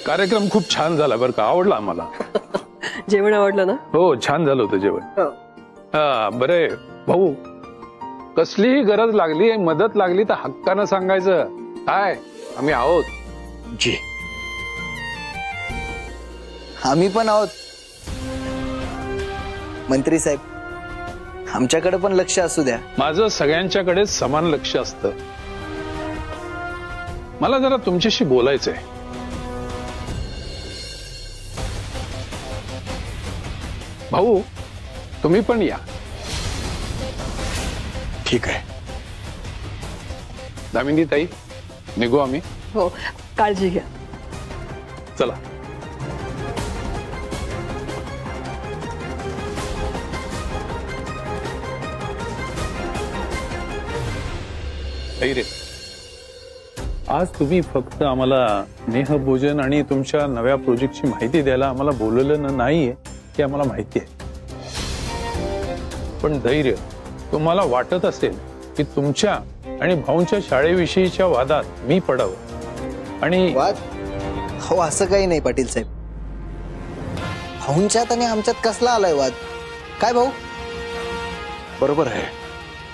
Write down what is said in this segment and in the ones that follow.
कार्यक्रम खूप छान झाला बरं का, आवडला आम्हाला. जेवण आवडलं ना? हो, छान झालं होतं जेवण. हा बरे भाऊ, कसलीही गरज लागली, मदत लागली तर हक्कानं सांगायचं. काय आम्ही आहोत. जी आम्ही पण आहोत. मंत्री साहेब, आमच्याकडे पण लक्ष असू द्या. माझं सगळ्यांच्याकडे समान लक्ष असतं. मला जरा तुमच्याशी बोलायचंय. भाऊ, तुम्ही पण या. ठीक आहे. दामिनी ताई, निघू आम्ही. हो, काळजी घ्या. चला. रे, आज तुम्ही फक्त आम्हाला स्नेहभोजन आणि तुमच्या नव्या प्रोजेक्टची माहिती द्यायला आम्हाला बोलवलं नाहीये हे आम्हाला माहिती आहे. पण धैर्य, तुम्हाला वाटत असेल की तुमच्या आणि भाऊंच्या शाळेविषयीच्या वादात मी पडावं आणि वाद? हो, असं काही नाही पाटील साहेब. भाऊंच्यात आणि आमच्यात कसला आलाय वाद? काय भाऊ? बरोबर आहे.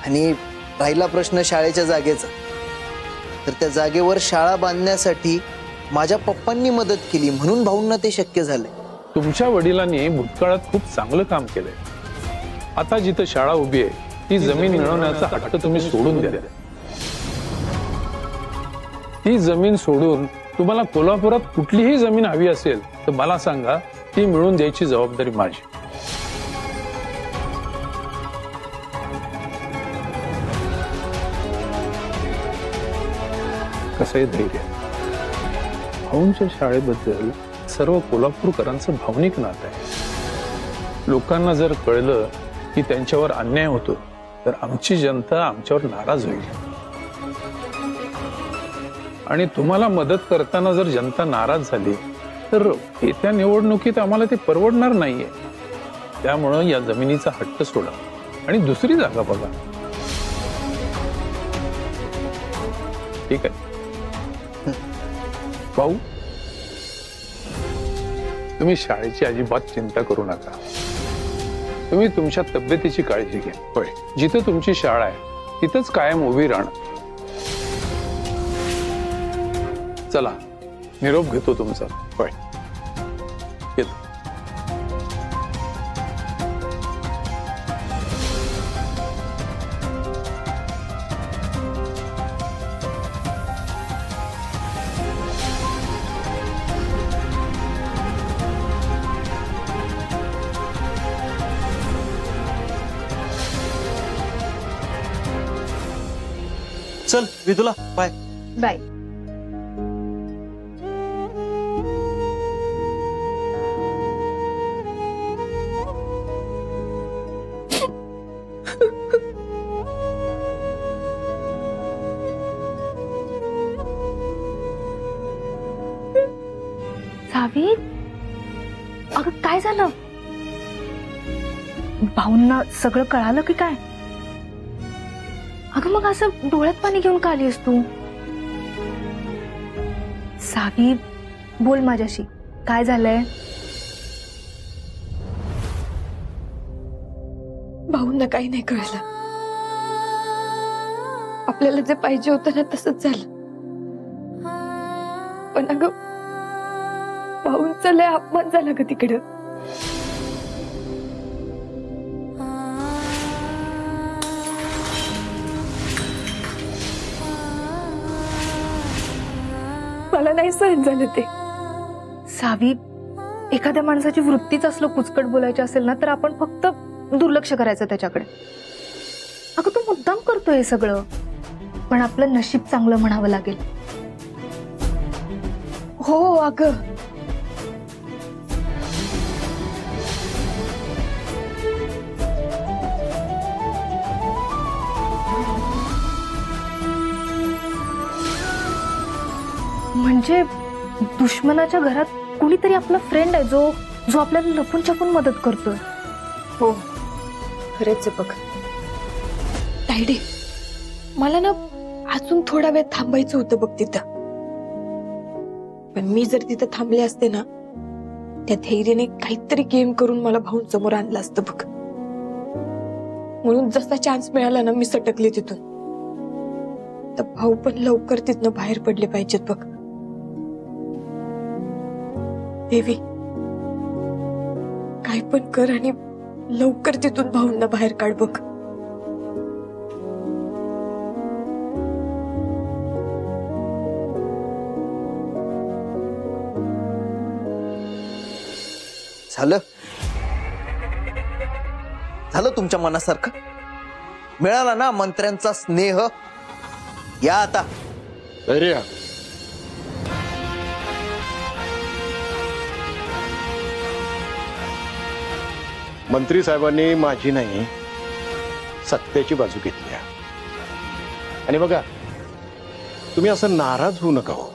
आणि राहिला प्रश्न शाळेच्या जागेचा, तर त्या जागेवर शाळा बांधण्यासाठी माझ्या पप्पांनी मदत केली म्हणून भाऊंना ते शक्य झाले. तुमच्या वडिलांनी भूतकाळात खूप चांगलं काम केलंय. आता जिथं शाळा उभी आहे ती जमीन मिळवण्याचा हट्ट तुम्ही सोडून द्या. ती जमीन सोडून तुम्हाला कोल्हापुरात कुठलीही जमीन हवी असेल तर मला सांगा, ती मिळवून द्यायची जबाबदारी माझी. कसं आहे धैर्य, भाऊंच्या शाळेबद्दल सर्व कोल्हापूरकरांचं भावनिक नातं आहे. लोकांना जर कळलं की त्यांच्यावर अन्याय होतो तर आमची जनता आमच्यावर नाराज होईल. आणि तुम्हाला मदत करताना जर जनता नाराज झाली तर येत्या निवडणुकीत आम्हाला ते परवडणार नाहीये. त्यामुळं या जमिनीचा हट्ट सोडा आणि दुसरी जागा बघा. ठीक आहे भाऊ, तुम्ही शाळेची अजिबात चिंता करू नका. तुम्ही तुमच्या तब्येतीची काळजी घ्या. होय, जिथं तुमची शाळा आहे तिथंच कायम उभी राहणं. चला, निरोप घेतो तुमचा. होय, येतो. चल विदुला, बाय. बाय. सावी, अगं काय झालं? भाऊंना सगळं कळालं की काय? अगं मग असं डोळ्यात पाणी घेऊन का आलीस तू? सावी, बोल माझ्याशी, काय झालंय? भाऊंना काही नाही कळलं. आपल्याला जे पाहिजे होतं ना तसंच झालं. पण अगं भाऊंचा लय अपमान झाला ग तिकडं. मला नाही सहन झालं ते. सावी, एखाद्या माणसाची वृत्तीच असलं कुचकट बोलायचं असेल ना तर आपण फक्त दुर्लक्ष करायचं त्याच्याकडे. अगं तू मुद्दाम करतोय हे सगळं, पण आपलं नशीब चांगलं म्हणावं लागेल. हो अगं, म्हणजे दुश्मनाच्या घरात कुणीतरी आपला फ्रेंड आहे जो जो आपल्याला लपून छपून मदत करतोय. हो खरंच बघ. तायडे, मला ना अजून थोडा वेळ थांबायचं होतं बघ तिथं. पण मी जर तिथे थांबले असते ना, त्या धैर्याने काहीतरी गेम करून मला भाऊंसमोर आणलं असतं बघ. म्हणून जसा चान्स मिळाला ना, मी सटकले तिथून. तर भाऊ पण लवकर तिथनं बाहेर पडले पाहिजेत बघ. देवी, काय पण कर आणि लवकर तिथून भाऊंना बाहेर काढ बघ. झालं झालं तुमच्या मनासारखं? मिळाला ना मंत्र्यांचा स्नेह? या आता. धैर्य, मंत्री साहेबांनी माझी नाही सत्याची बाजू घेतली आहे. आणि बघा, तुम्ही असं नाराज होऊ नका हो.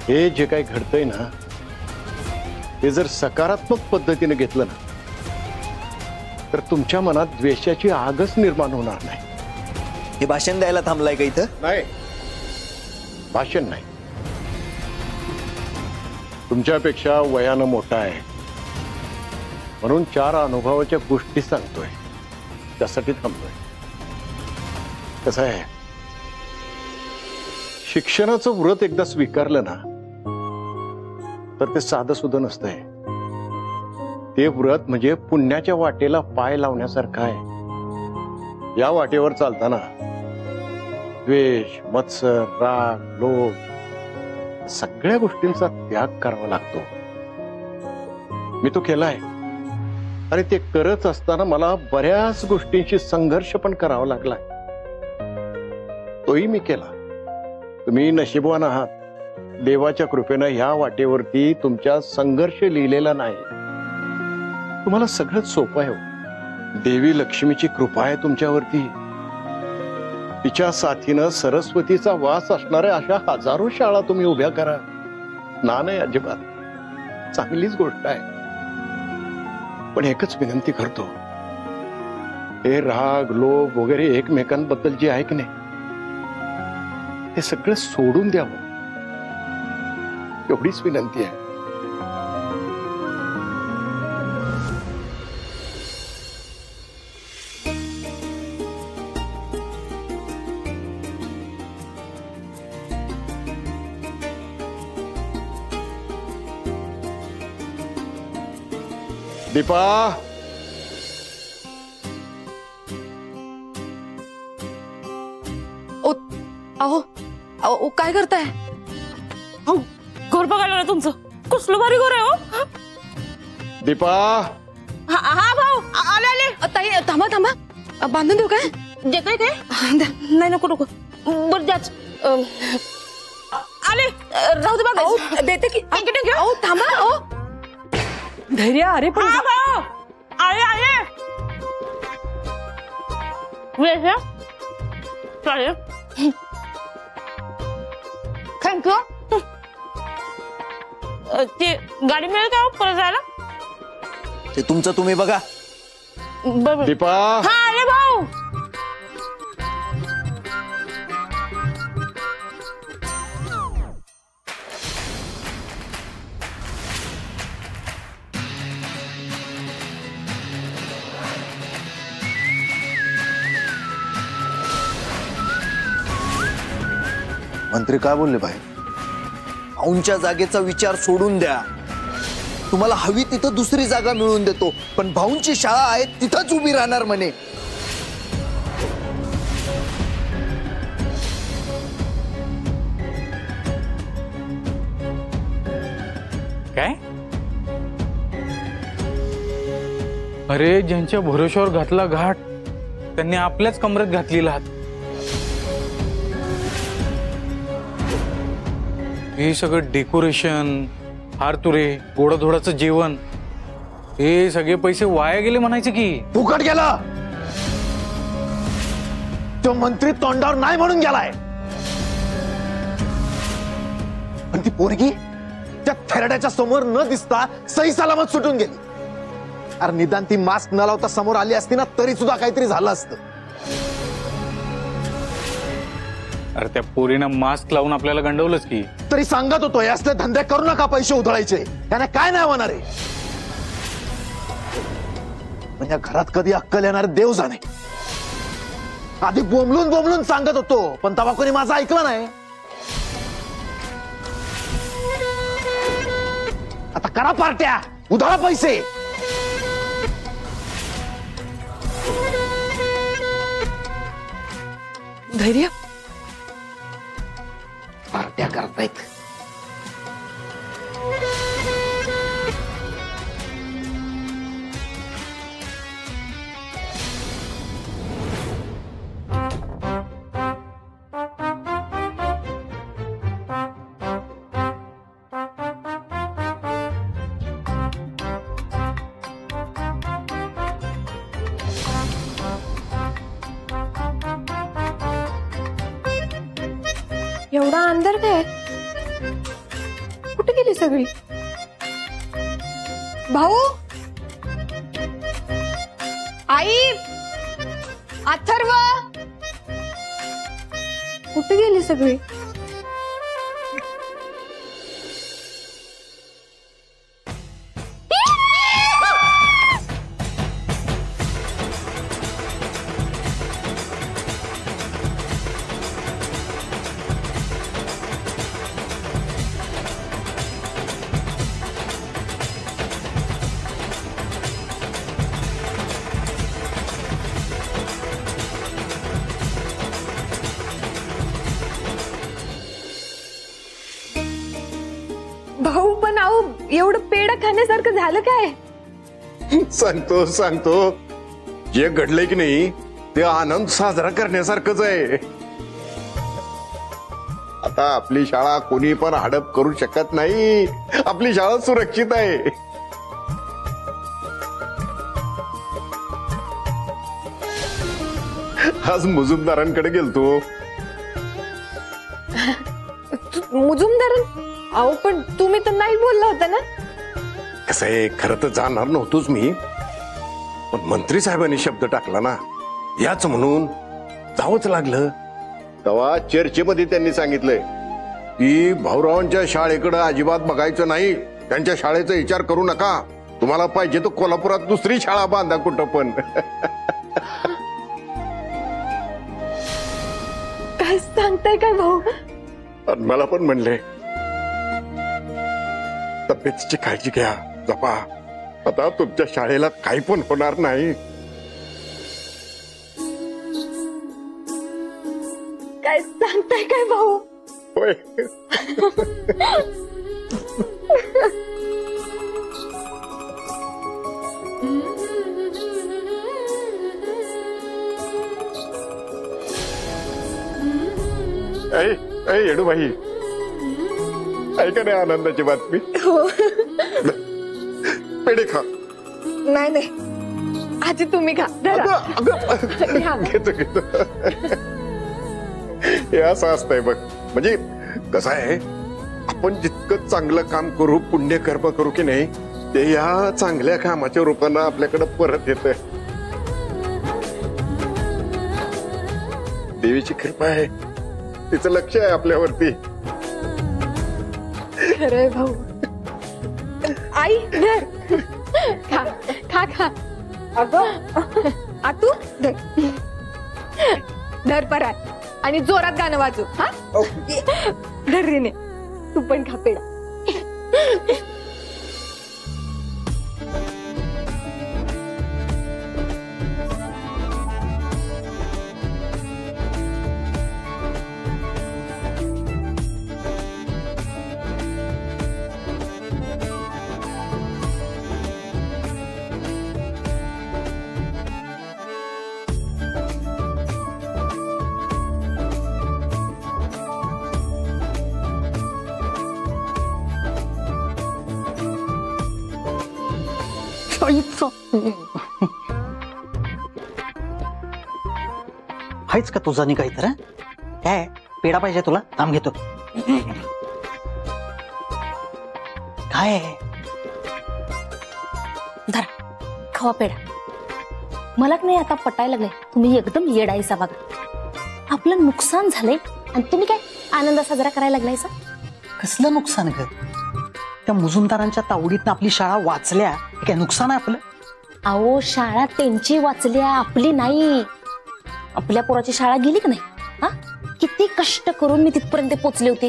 हे जे काही घडतंय ना, ते जर सकारात्मक पद्धतीने घेतलं ना, तर तुमच्या मनात द्वेषाची आगच निर्माण होणार नाही. हे भाषण द्यायला थांबलाय का इथं? नाही, भाषण नाही. तुमच्यापेक्षा वयानं मोठा आहे म्हणून 4 अनुभवाच्या गोष्टी सांगतोय, त्यासाठी थांबतोय. कसं आहे, शिक्षणाचं व्रत एकदा स्वीकारलं ना, तर ते साधं सुद्धा नसतंय. ते व्रत म्हणजे पुण्याच्या वाटेला पाय लावण्यासारखं आहे. या वाटेवर चालताना द्वेष, मत्सर, राग, लोभ सगळ्या गोष्टींचा त्याग करावा लागतो. मी तो केलाय. आणि ते करत असताना मला बऱ्याच गोष्टींशी संघर्ष पण करावा लागलाय. तोही मी केला. तुम्ही नशीबवान आहात. देवाच्या कृपेनं ह्या वाटेवरती तुमच्या संघर्ष लिहिलेला नाही. तुम्हाला सगळंच सोपं आहे. देवी लक्ष्मीची कृपा आहे तुमच्यावरती. तिच्या साथीनं सरस्वतीचा वास असणाऱ्या अशा हजारो शाळा तुम्ही उभ्या करा. नाही अजिबात, चांगलीच गोष्ट आहे. पण एकच विनंती करतो, हे राग, लोभ वगैरे एकमेकांबद्दल जे आहे की नाही, हे सगळं सोडून द्यावं, एवढीच विनंती आहे. दीपा, अहो अहो काय करताय? घर बघायला ना तुमचं कसलं भारी घर आहे हो. दीपा. हा भाऊ, आले आले. ताई थांबा थांबा, बांधून देऊ काय? देताय काय? नाही नको नको, बर द्याच. आले, राहू दे बघा, देते की. अहो थांबा. अहो धैर्य, अरे पण भाऊ आले आले. वेळ चालेल, थँक्यू. ती गाडी मिळेल का परत जायला? ते तुमचं तुम्ही बघा. बरोबर. दीपा. हा आले भाऊ. मंत्री काय बोलले बाहेर? भाऊंच्या जागेचा विचार सोडून द्या. तुम्हाला हवी तिथं दुसरी जागा मिळवून देतो, पण भाऊंची शाळा आहे तिथंच उभी राहणार म्हणे. काय? अरे, ज्यांच्या भरोश्यावर घातला घाट त्यांनी आपल्याच कमरेत घातली लात. हे सगळं डेकोरेशन, हारतुरे, गोडाधोडाचं जेवण, हे सगळे पैसे वाया गेले म्हणायचे की. फुकट गेला. तो मंत्री तोंडावर नाही म्हणून गेलाय, पण ती पोरगी त्या थेरड्याच्या समोर न दिसता सही सलामत सुटून गेली. अरे निदान ती मास्क न लावता समोर आली असती ना, तरी सुद्धा काहीतरी झालं असतं. अरे त्या पोरीनं मास्क लावून आपल्याला गंडवलंच की. तरी सांगत होतो हे असले धंदे करू नका, पैसे उधळायचे. त्याने काय नाही होणार आहे. म्हणजे घरात कधी अक्कल येणार देव जाणे. आधी बोंबलून बोंबलून सांगत होतो, पण तेव्हा कोणी माझं ऐकलं नाही. आता करा पार्ट्या, उधळा पैसे. धैर्य पार्ट्या करतायत. एवढा अंधार काय? कुठे गेली सगळी? भाऊ, आई, अथर्व, कुठे गेली सगळी? भाऊ, पण आहो एवढं पेढा खाण्यासारखं झालं काय? सांगतो सांगतो, जे घडलंय की नाही ते आनंद साजरा करण्यासारखंच आहे. आता आपली शाळा कोणी पण हडप करू शकत नाही. आपली शाळा सुरक्षित आहे. आज मुजुमदारांकडे गेलतो. मुजुमदार? अहो पण तुम्ही तर नाही बोलला होता ना. कसं आहे, खरं तर जाणार नव्हतोच मी, पण मंत्री साहेबांनी शब्द टाकला ना, याच म्हणून जावंच लागलं. तेव्हा चर्चेमध्ये त्यांनी सांगितलंय की भाऊरावांच्या शाळेकडे अजिबात बघायचं नाही, त्यांच्या शाळेचा विचार करू नका. तुम्हाला पाहिजे तर कोल्हापुरात दुसरी शाळा बांधा कुठं पण. काय सांगताय काय भाऊ? मला पण म्हणले तब्येतीची काळजी घ्या, जपा. आता तुमच्या शाळेला काही पण होणार नाही. काय सांगताय काय भाऊ? होय. येडूबाई, ऐका नाही आनंदाची बातमी. पेढे खा. नाही नाही, आजी तुम्ही खा. घेतो घेतो. हे असं असतंय बघ. म्हणजे कसं आहे, आपण जितकं चांगलं काम करू, पुण्य कर्म करू की नाही, ते या चांगल्या कामाच्या रूपानं आपल्याकडे परत येत. देवीची कृपा आहे, तिचं लक्ष आहे आपल्यावरती. खरंय भाऊ. आई धर, खा खा खा. अगं आतू धर, धर परात आणि जोरात गाणं वाजू. हा धर रिने, तू पण खा पेढा. हायच का तुझा निघाय तर? काय पेढा पाहिजे तुला? थांब घेतो. काय धरा, खावा पेढा. मला नाही आता पटायला लागले, तुम्ही एकदम येडायचा बघा. आपलं नुकसान झालंय आणि तुम्ही काय आनंद साजरा करायला लागलायसा? कसलं नुकसान ग? त्या मुजुमदारांच्या तावडीतनं आपली शाळा वाचल्या, हे काय नुकसान आहे आपलं? अहो शाळा त्यांची वाचल्या, आपली नाही. आपल्या पोराची शाळा गेली का नाही? हा, किती कष्ट करून मी तिथपर्यंत पोहोचले होते.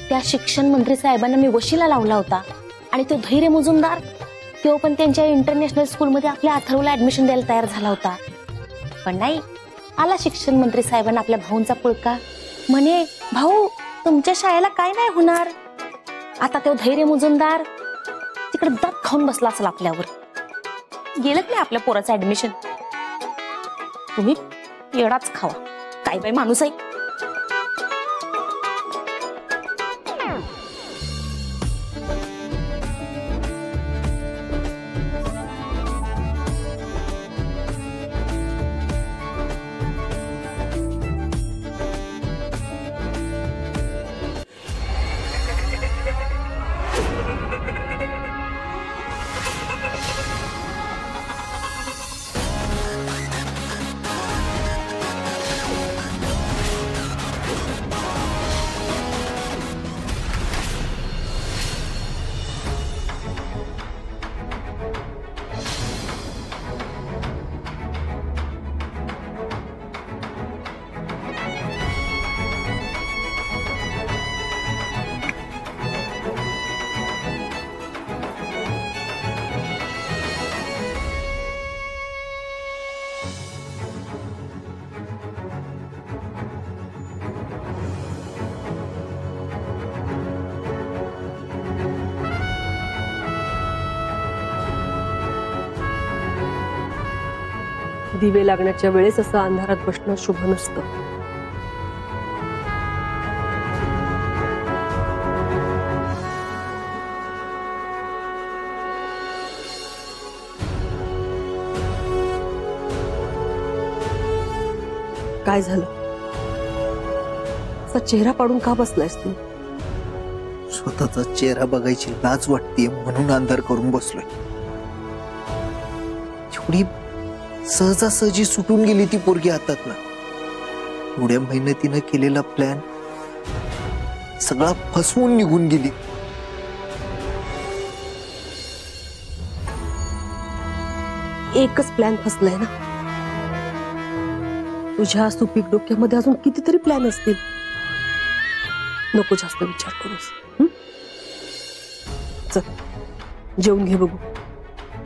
त्या शिक्षण मंत्री साहेबांना मी वशिला लावला होता. आणि तो धैर्य मुजुमदार, तो पण त्यांच्या इंटरनॅशनल स्कूलमध्ये आपल्या अथर्वला ऍडमिशन द्यायला तयार झाला होता. पण नाही, आला शिक्षण मंत्री साहेबांना आपल्या भाऊंचा पुळका. म्हणे, भाऊ तुमच्या शाळेला काय नाही होणार. आता तो धैर्य मुजुमदार तिकडे दात खाऊन बसला असेल आपल्यावर. गेलं नाही आपल्या पोराचं ऍडमिशन. तुम्ही येडाच खावा, काय बाई माणूस आहे. दिवे लागण्याच्या वेळेस असं अंधारात बसणं शुभ नसतं. काय झालं? असा चेहरा पाडून का बसलायस तू? स्वतःचा चेहरा बघायची लाज वाटतेय म्हणून अंधार करून बसलोय. एवढी सहजासहजी सुटून गेली ती पोरगी हातात ना. एवढ्या मेहनतीनं केलेला प्लॅन सगळा फसवून निघून गेली. एकच प्लॅन फसलाय ना. तुझ्या सुपीक डोक्यामध्ये अजून कितीतरी प्लॅन असतील. नको जास्त विचार करूस. चल जेवून घे बघू.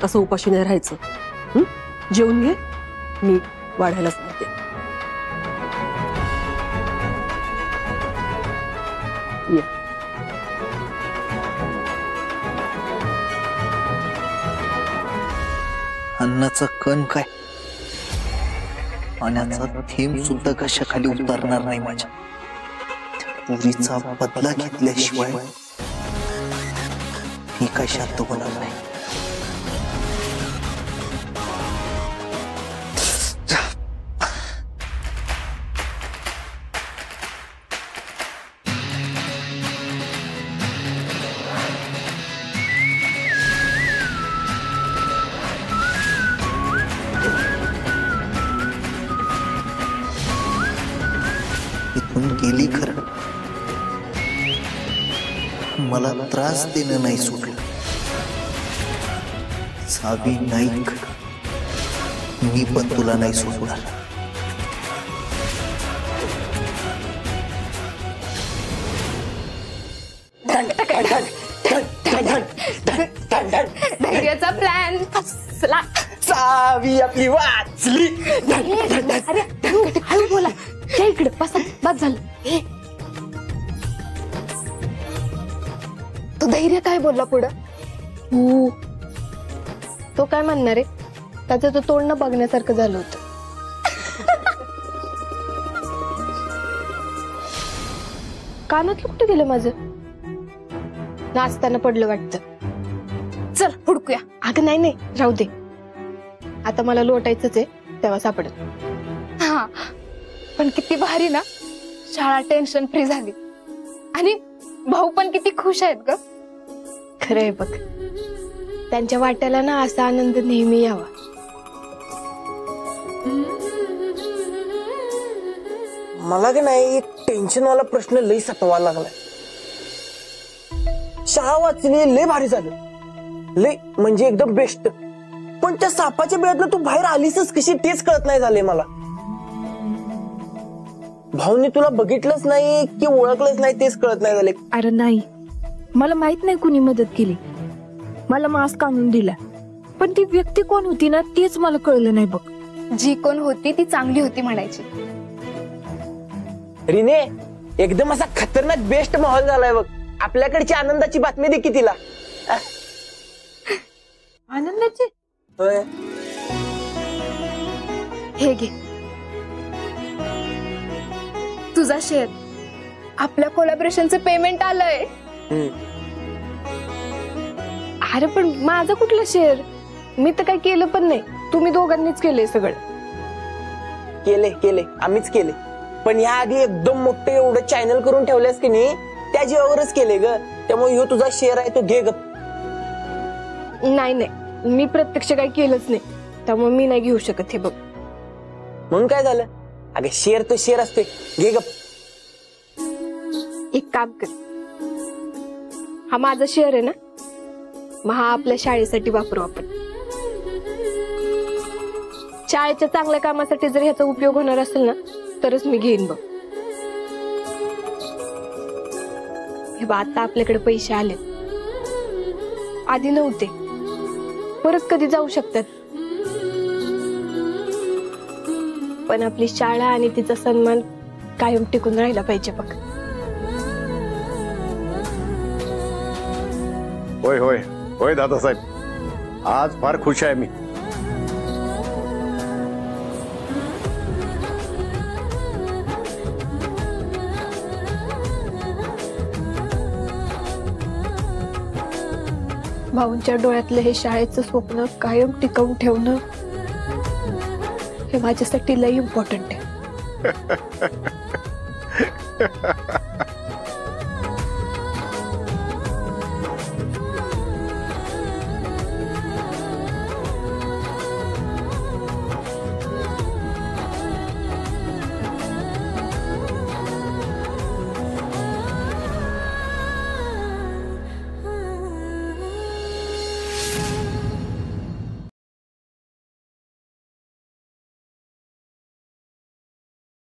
असं उपाशी नाही राहायचं. जेवून घे, मी वाढायलाच नाही. ये. अन्नाचा कण काय, पाण्याचा थेंब सुद्धा कशाखाली उतरणार नाही माझ्या. पुरीचा बदला घेतल्याशिवाय मी काय शांत होणार नाही. इथून गेली खरं, मला त्रास देणं नाही सुटलं. सावी नाईक, मी पण तुला नाही सोडणार. धैर्याचा प्लॅन फसला. सावी आपली वाचली. अरे हळू बोला. या इकडे बस, बस झालं. तो धैर्य काय बोलला पुढं? तो काय म्हणणार आहे? त्याचं तो तोंडणं बघण्यासारखं झालं होतं. कानातलं कुठे गेलं माझं? नाचताना पडलं वाटतं. चल हुडकूया. अगं नाही नाही, राहू दे. आता मला लोटायचंच आहे, तेव्हा सापडत. हा, पण किती भारी ना, शाळा टेन्शन फ्री झाली. आणि भाऊ पण किती खुश आहेत ग. खरंय बघ, त्यांच्या वाट्याला ना असा आनंद नेहमी यावा. मला की नाही टेन्शन वाला प्रश्न लई सतवायला लागलाय. शाळा वाचली लय भारी झालं, लय म्हणजे एकदम बेस्ट. पण त्या सापाच्या बिळातनं तू बाहेर आलीसच कशी तेच कळत नाही झाले मला. भाऊनी तुला बघितलंच नाही की ओळखलंच नाही तेच कळत नाही झाले. अरे नाही, मला माहित नाही कुणी मदत केली. मला मास्क आणून दिला, पण ती व्यक्ती कोण होती ना तेच मला कळलं नाही बघ. जी कोण होती ती चांगली होती म्हणायची. रिने, एकदम असा खतरनाक बेस्ट माहोल झालाय बघ. आपल्याकडची आनंदाची बातमी दे की तिला. आनंदाची? होय. हे घे तुझा शेअर. आपल्या कोलॅबरेशनचं पेमेंट आलंय. अरे पण माझं कुठलं शेअर? मी तर काही केलं पण नाही, तुम्ही दोघांनीच केलंय सगळं. केले केले आम्हीच केले, पण या आधी एकदम मोठे एवढं चॅनल करून ठेवलेस की नाही त्या जीवावरच केले ग. त्यामुळे ह्यो तुझा शेअर आहे तो घे ग. नाही नाही, मी प्रत्यक्ष काही केलंच नाही, त्यामुळे मी नाही घेऊ शकत हे बघ. म्हणून काय झालं? अगं शेअर तो शेअर असते, घे ग. एक काम कर, हा माझा शेअर आहे ना, मग हा आपल्या शाळेसाठी वापरू आपण. शाळेच्या चांगल्या कामासाठी जर ह्याचा उपयोग होणार असेल ना तरच मी घेईन बघ. हे बघ, आता आपल्याकडे पैसे आले, आधी नव्हते, परत कधी जाऊ शकतात. पण आपली शाळा आणि तिचा सन्मान कायम टिकून राहिला पाहिजे बघ. होय होय होय दादासाहेब, आज फार खुश आहे मी. भाऊंच्या डोळ्यातलं हे शाळेचं स्वप्न कायम टिकवून ठेवणं हे माझ्यासाठी लई इम्पॉर्टंट आहे.